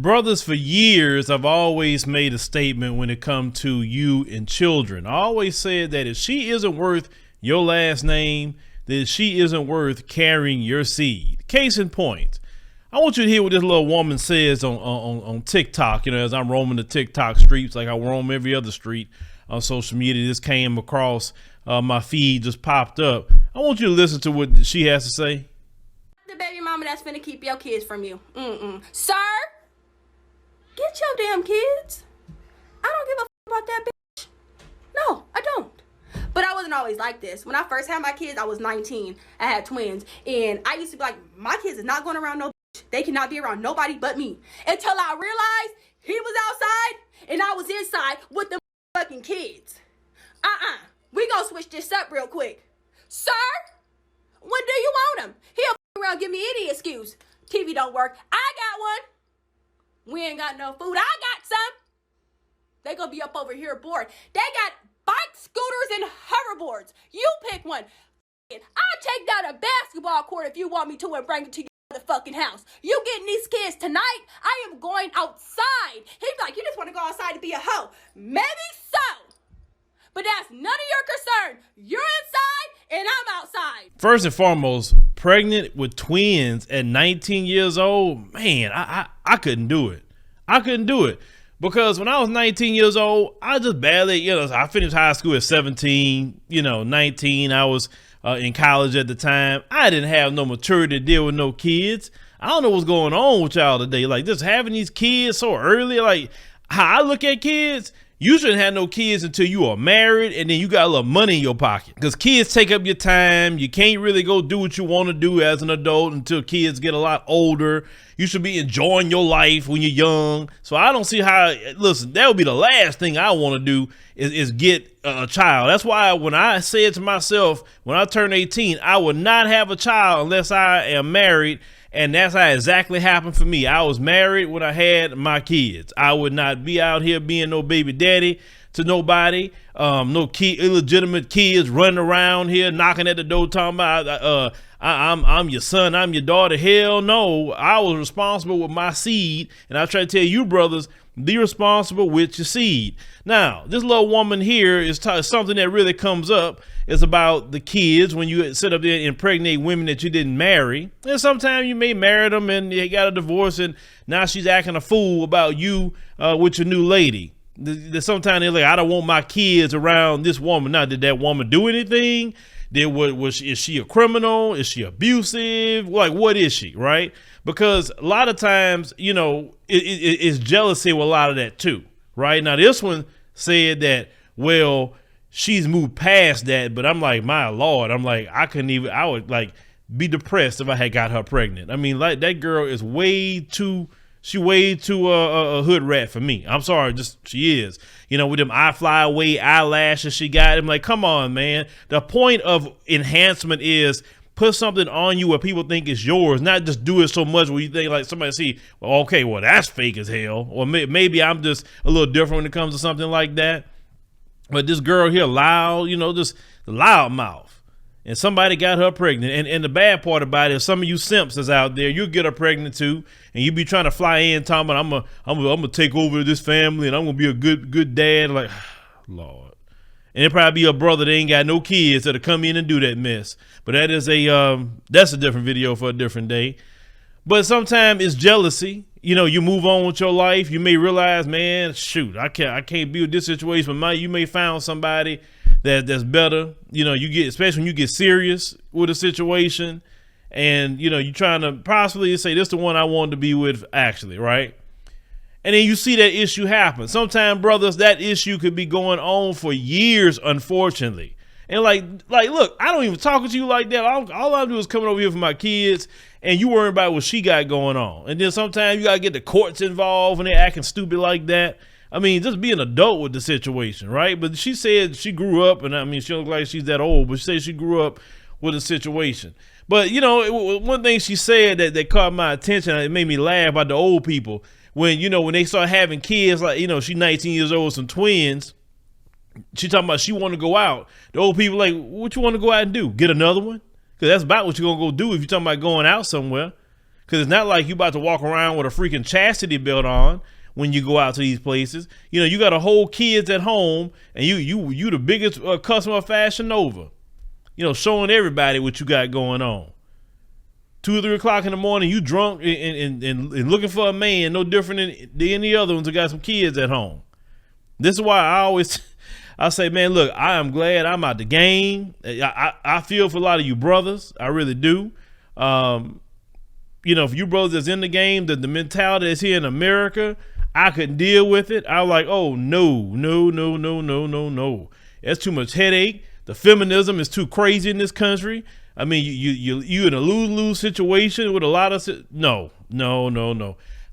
Brothers, for years, I've always made a statement when it comes to you and children. I always said that if she isn't worth your last name, then she isn't worth carrying your seed. Case in point, I want you to hear what this little woman says on TikTok. You know, as I'm roaming the TikTok streets like I roam every other street on social media, this came across my feed, just popped up. I want you to listen to what she has to say. The baby mama that's finna keep your kids from you. Sir? Get your damn kids. I don't give a about that bitch. No, I don't. But I wasn't always like this. When I first had my kids, I was 19. I had twins. And I used to be like, my kids is not going around no bitch. They cannot be around nobody but me. Until I realized he was outside and I was inside with the fucking kids. We gonna switch this up real quick. Sir? When do you want him? He'll around give me any excuse. TV don't work. I got one. We ain't got no food. I got some. They gonna be up over here bored. They got bikes, scooters, and hoverboards. You pick one. I'll take down a basketball court if you want me to and bring it to your motherfucking house. You getting these kids tonight? I am going outside. He's like, you just want to go outside to be a hoe. Maybe so. But that's none of your concern. You're inside and I'm outside. First and foremost, pregnant with twins at 19 years old, man, I couldn't do it. I couldn't do it because when I was 19 years old, I just barely, I finished high school at 17, 19. I was in college at the time. I didn't have no maturity to deal with no kids. I don't know what's going on with y'all today. Like just having these kids so early, like how I look at kids, you shouldn't have no kids until you are married and then you got a little money in your pocket. Because kids take up your time. You can't really go do what you want to do as an adult until kids get a lot older. You should be enjoying your life when you're young. So I don't see how, listen, that would be the last thing I want to do is get a child. That's why when I said to myself, when I turned 18, I would not have a child unless I am married. And that's how exactly happened for me. I was married when I had my kids. I would not be out here being no baby daddy to nobody. No illegitimate kids running around here knocking at the door talking about I'm your son, I'm your daughter. Hell no. I was responsible with my seed. And I try to tell you brothers, be responsible with your seed. Now, this little woman here is something that really comes up. It's about the kids when you sit up there and impregnate women that you didn't marry. And sometimes you may marry them and they got a divorce and now she's acting a fool about you with your new lady. Sometimes they're like, I don't want my kids around this woman. Now, did that woman do anything? Is she a criminal? Is she abusive? Like, what is she, right? Because a lot of times, it's jealousy with a lot of that too, right? Now, this one said that, well, she's moved past that, but I'm like, my Lord, I'm like, I would like be depressed if I had got her pregnant. I mean, like that girl is way too a hood rat for me. I'm sorry, just she is. With them I fly away eyelashes she got. I'm like, come on, man. The point of enhancement is put something on you where people think it's yours, not just do it so much where you think like somebody see, well, okay, well that's fake as hell, or maybe I'm just a little different when it comes to something like that. But this girl here, loud, just loud mouth, and somebody got her pregnant. And the bad part about it is some of you simps is out there, you'll get her pregnant too, and you be trying to fly in talking about I'm gonna take over this family and I'm gonna be a good dad. Like, Lord. And it probably be a brother that ain't got no kids that'll come in and do that mess. But that's a different video for a different day. But sometimes it's jealousy. You move on with your life. You may realize, man, shoot, I can't be with this situation. But you may find somebody that's better. Especially when you get serious with a situation, and you're trying to possibly say this is the one I wanted to be with, actually, right? And then you see that issue happen. Sometimes, brothers, that issue could be going on for years, unfortunately. And like, look, I don't even talk to you like that. All I do is coming over here for my kids, and you worrying about what she got going on. And then sometimes you gotta get the courts involved when they're acting stupid like that. I mean, just be an adult with the situation, right? But she said she grew up, and I mean, she don't look like she's that old, but she said she grew up with a situation. But one thing she said that caught my attention, it made me laugh about the old people. When they start having kids, like, she's 19 years old, some twins. She talking about she want to go out. The old people like, what you want to go out and do? Get another one? Because that's about what you're going to go do if you're talking about going out somewhere. Because it's not like you about to walk around with a freaking chastity belt on when you go out to these places. You know, you got to hold kids at home, and you the biggest customer of Fashion Nova. You know, showing everybody what you got going on. 2 or 3 o'clock in the morning, you drunk and looking for a man, no different than any other ones that got some kids at home. This is why I say, man, look, I am glad I'm out the game. I feel for a lot of you brothers. I really do. You know, if you brothers that's in the game, the mentality that's here in America, I couldn't deal with it. I was like, oh, no. That's too much headache. The feminism is too crazy in this country. I mean, you in a lose-lose situation with a lot of no.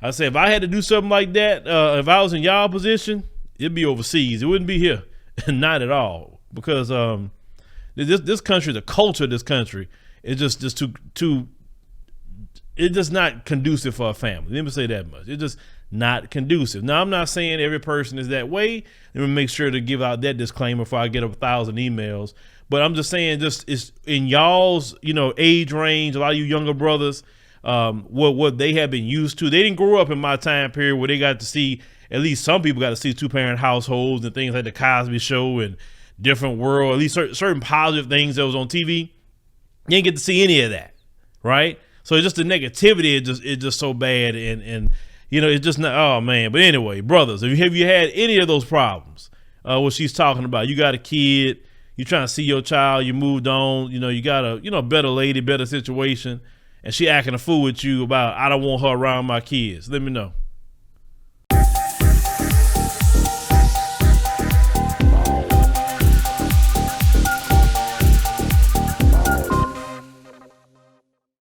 I say if I had to do something like that, if I was in y'all position, it'd be overseas. It wouldn't be here, not at all. Because this country, the culture of this country, is just too. It's just not conducive for a family. Let me say that much. It's just not conducive. Now, I'm not saying every person is that way. Let me make sure to give out that disclaimer before I get 1,000 emails. But I'm just saying, just it's in y'all's, you know, age range, a lot of you younger brothers, what they have been used to. They didn't grow up in my time period where they got to see, at least some people got to see 2-parent households and things like the Cosby Show and Different World, at least certain positive things that was on TV. You didn't get to see any of that, right? So it's just the negativity, it's just so bad, and you know, it's just not, oh man. But anyway, brothers, have you had any of those problems? What she's talking about, you got a kid, you trying to see your child, you moved on, you know, you got a, you know, better lady, better situation, and she acting a fool with you about, I don't want her around my kids. Let me know.